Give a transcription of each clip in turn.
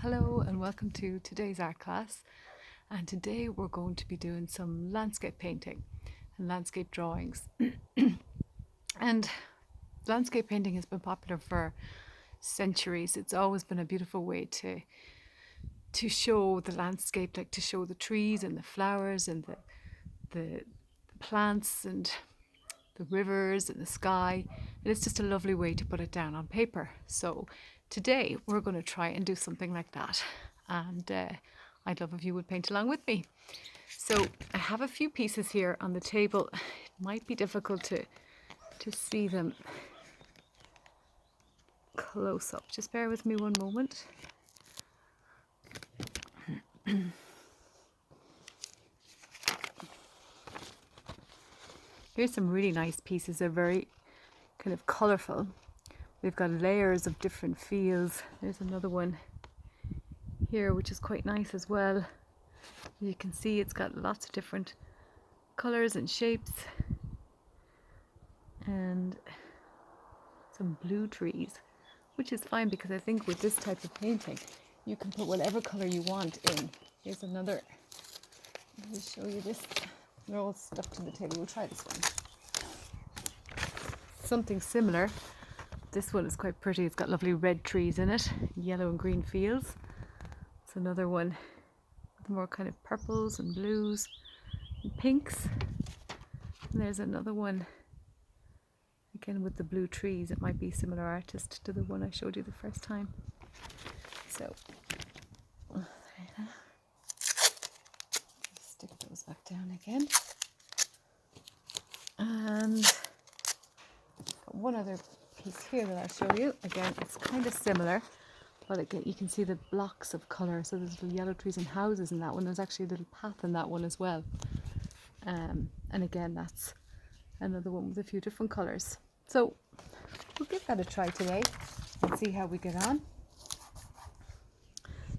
Hello and welcome to today's art class, and today we're going to be doing some landscape painting and landscape drawings. And landscape painting has been popular for centuries. It's always been a beautiful way to show the landscape, like to show the trees and the flowers and the plants and the rivers and the sky. And it's just a lovely way to put it down on paper. So today we're going to try and do something like that, and I'd love if you would paint along with me. So I have a few pieces here on the table. It might be difficult to see them close up. Just bear with me one moment. Here's some really nice pieces. They're very kind of colourful. We've got layers of different fields. There's another one here which is quite nice as well. You can see it's got lots of different colours and shapes, and some blue trees, which is fine because I think with this type of painting you can put whatever colour you want in. Here's another. Let me show you this. They're all stuck to the table. We'll try this one. Something similar. This one is quite pretty. It's got lovely red trees in it, yellow and green fields. It's another one with more kind of purples and blues and pinks. And there's another one again with the blue trees. It might be a similar artist to the one I showed you the first time. So stick those back down again. And one other piece here that I'll show you. Again, it's kind of similar, but again, you can see the blocks of colour. So there's little yellow trees and houses in that one. There's actually a little path in that one as well. And again, that's another one with a few different colours. So we'll give that a try today and see how we get on.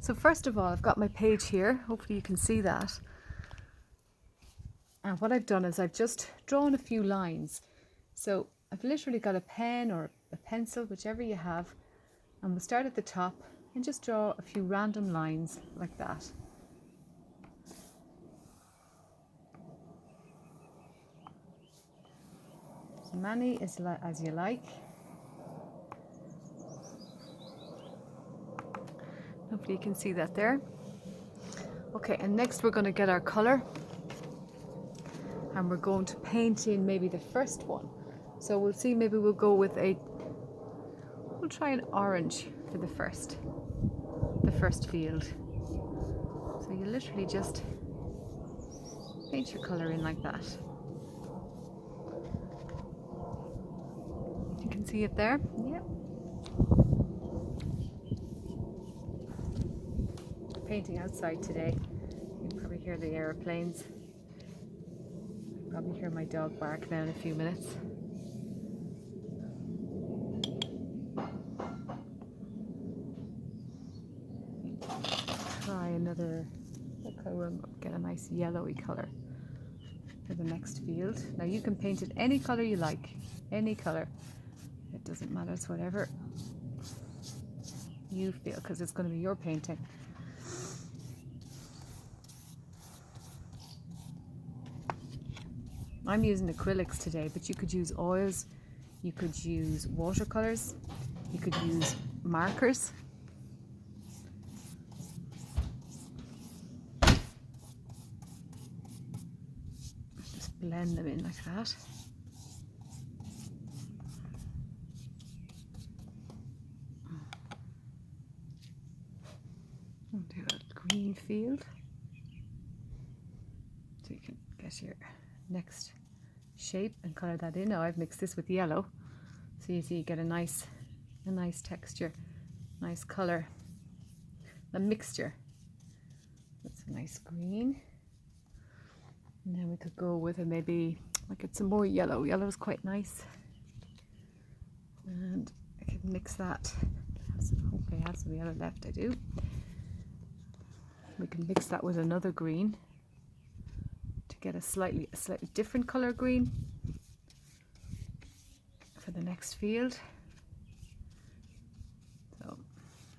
So first of all, I've got my page here. Hopefully you can see that. And what I've done is I've just drawn a few lines. So I've literally got a pen or a pencil, whichever you have, and we'll start at the top and just draw a few random lines like that. As many as you like. Hopefully you can see that there. Okay, and next we're going to get our colour, and we're going to paint in maybe the first one. So we'll see, maybe we'll go with we'll try an orange for the first field. So you literally just paint your colour in like that. You can see it there? Yep. Painting outside today. You can probably hear the aeroplanes. You'll probably hear my dog bark now in a few minutes. Try another colour, get a nice yellowy colour for the next field. Now you can paint it any colour you like, any colour. It doesn't matter, it's whatever you feel, because it's going to be your painting. I'm using acrylics today, but you could use oils, you could use watercolours, you could use markers. Just blend them in like that. I'll do a green field, so you can get your next shape and colour that in. Now I've mixed this with yellow, so you see you get a nice texture, nice colour, a mixture. That's a nice green. And then we could go with maybe like it's some more yellow. Yellow is quite nice, and I could mix that. Hopefully I have some yellow left. I do. We can mix that with another green to get a slightly different colour green for the next field. So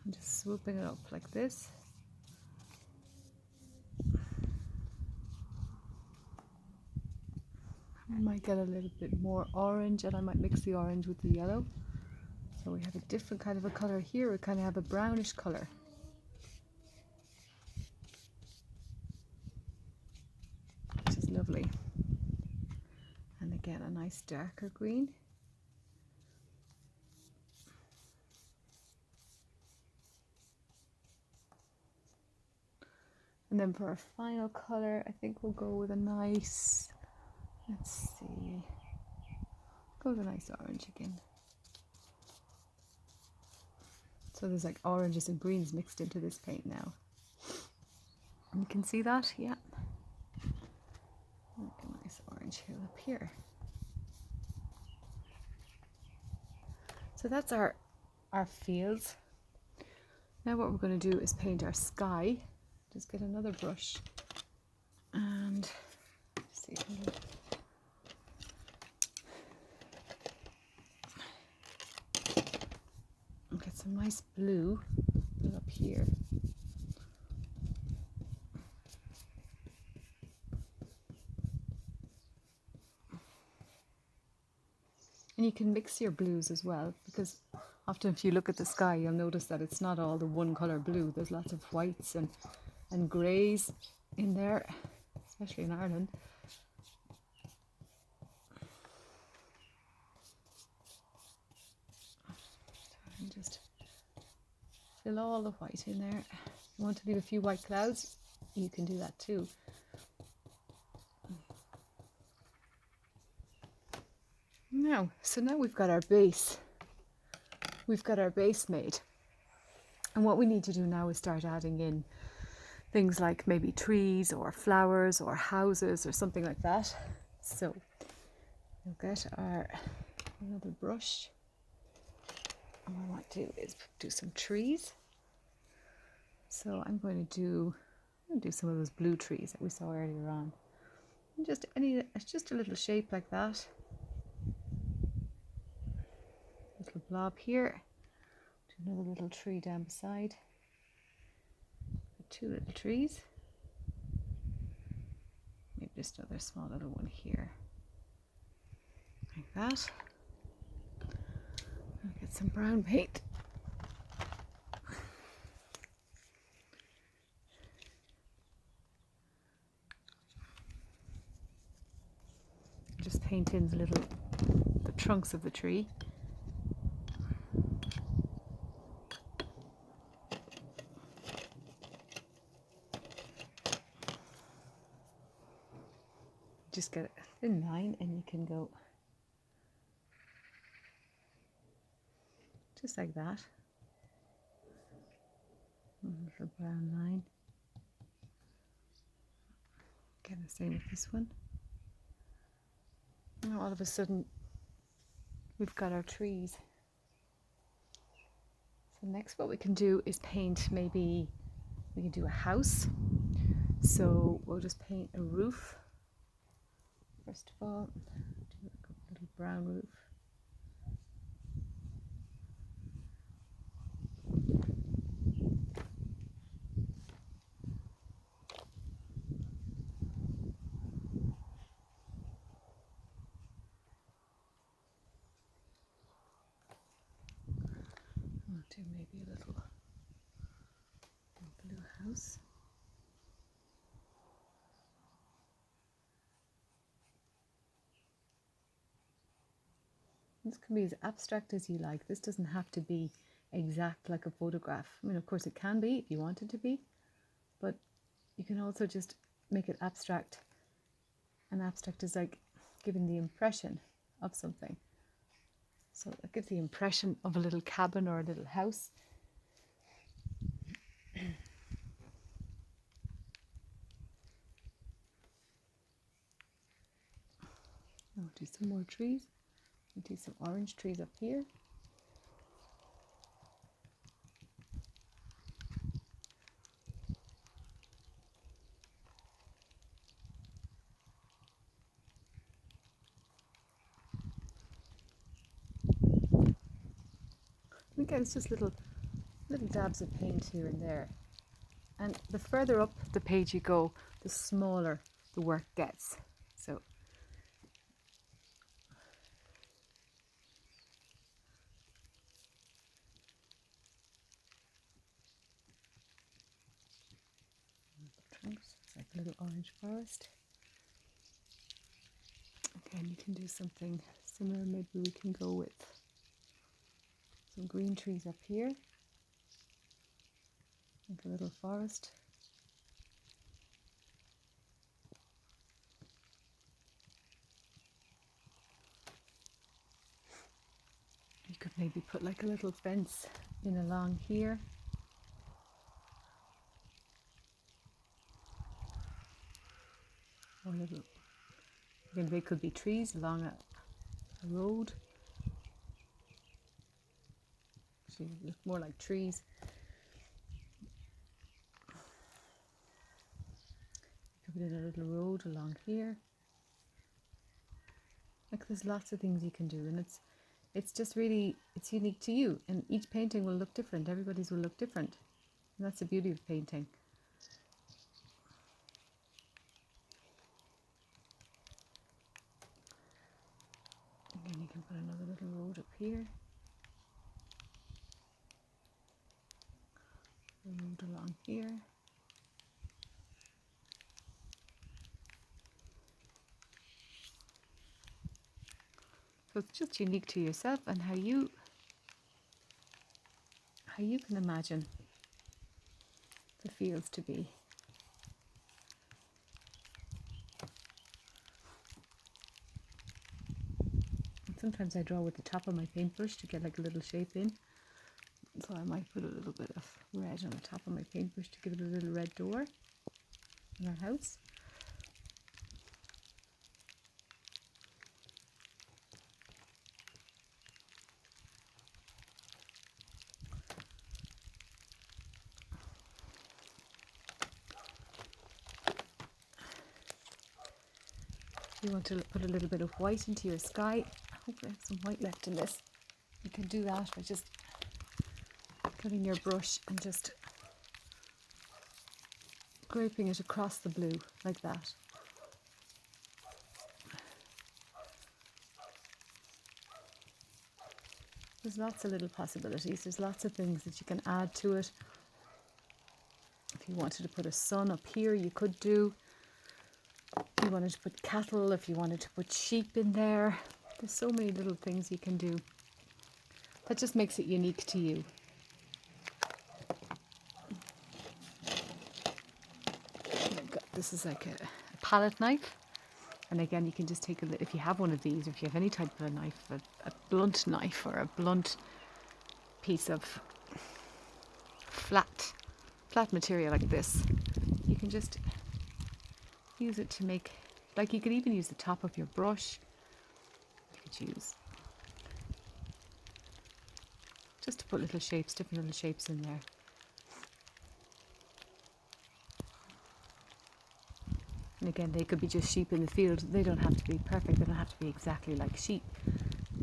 I'm just swooping it up like this. I might get a little bit more orange, and I might mix the orange with the yellow. So we have a different kind of a colour here. We kind of have a brownish colour. Which is lovely. And again, a nice darker green. And then for our final colour, I think we'll go with a nice, let's see, go with a nice orange again. So there's like oranges and greens mixed into this paint now. And you can see that, yeah. Like a nice orange hue up here. So that's our fields. Now what we're going to do is paint our sky. Just get another brush and see if we can get some nice blue up here. And you can mix your blues as well, because often if you look at the sky, you'll notice that it's not all the one colour blue. There's lots of whites and greys in there, especially in Ireland. And just fill all the white in there. If you want to leave a few white clouds, you can do that too. So now we've got our base. We've got our base made. And what we need to do now is start adding in things like maybe trees or flowers or houses or something like that. So we'll get another brush. And what I might do is do some trees. So I'm going to do some of those blue trees that we saw earlier on. And just a little shape like that. Little blob here. Do another little tree down beside. Two little trees. Maybe just another small little one here. Like that. I'll get some brown paint. Just paint in the trunks of the tree. Just get a thin line and you can go just like that. A little brown line. Again, the same with this one. Now all of a sudden we've got our trees. So next what we can do is paint, maybe we can do a house. So we'll just paint a roof. First of all, do a little brown roof. I'll do maybe a little blue house. This can be as abstract as you like. This doesn't have to be exact like a photograph. I mean, of course it can be if you want it to be, but you can also just make it abstract. And abstract is like giving the impression of something. So it gives the impression of a little cabin or a little house. I'll do some more trees. I'll do some orange trees up here. Again, it's just little little dabs of paint here and there. And the further up the page you go, the smaller the work gets. So trunks, it's like a little orange forest. Again, you can do something similar. Maybe we can go with some green trees up here, like a little forest. You could maybe put like a little fence in along here. Or little, again, they could be trees along a road. Actually, look more like trees. You could put in a little road along here. Like, there's lots of things you can do, and it's just really, it's unique to you, and each painting will look different. Everybody's will look different, and that's the beauty of painting. Again, you can put another little road up here, a road along here. So it's just unique to yourself and how you can imagine the fields to be. And sometimes I draw with the top of my paintbrush to get like a little shape in. So I might put a little bit of red on the top of my paintbrush to give it a little red door in our house. You want to put a little bit of white into your sky. I hope I have some white left in this. You can do that by just putting your brush and just scraping it across the blue like that. There's lots of little possibilities. There's lots of things that you can add to it. If you wanted to put a sun up here, you could do. If you wanted to put cattle, if you wanted to put sheep in there, there's so many little things you can do. That just makes it unique to you. This is like a palette knife. And again, you can just take a, if you have one of these, if you have any type of a knife, a blunt knife or a blunt piece of flat material like this, you can just use it to make, like you could even use the top of your brush. You could use just to put little shapes, different little shapes in there. And again, they could be just sheep in the field. They don't have to be perfect. They don't have to be exactly like sheep.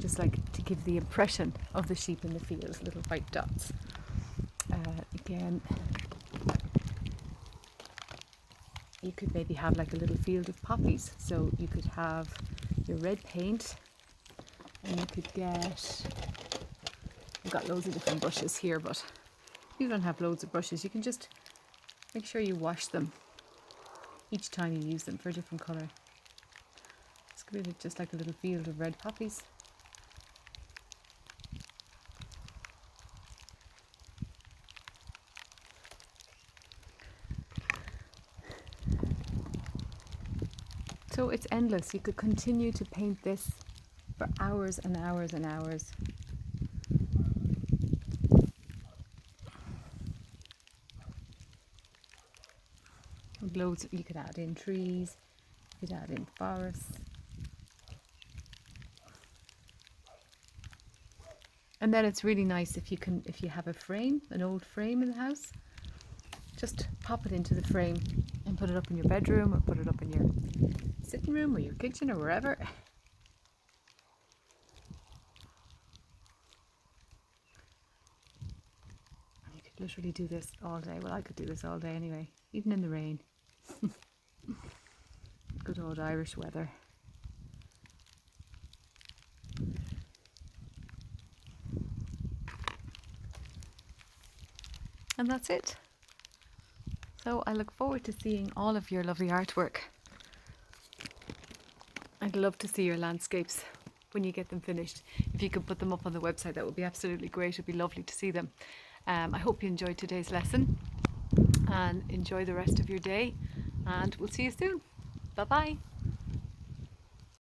Just like to give the impression of the sheep in the field, little white dots. Again, you could maybe have like a little field of poppies. So you could have your red paint, and you could get, I've got loads of different brushes here, but if you don't have loads of brushes, you can just make sure you wash them each time you use them for a different colour. It's going to be just like a little field of red poppies. So it's endless. You could continue to paint this for hours and hours and hours. Loads, you could add in trees, you could add in forests. And then it's really nice if you have a frame, an old frame in the house, just pop it into the frame and put it up in your bedroom or put it up in your sitting room or your kitchen or wherever. You could literally do this all day. Well, I could do this all day anyway, even in the rain. Good old Irish weather. And that's it. So I look forward to seeing all of your lovely artwork. I'd love to see your landscapes when you get them finished. If you could put them up on the website, that would be absolutely great. It'd be lovely to see them. I hope you enjoyed today's lesson and enjoy the rest of your day, and we'll see you soon. Bye bye.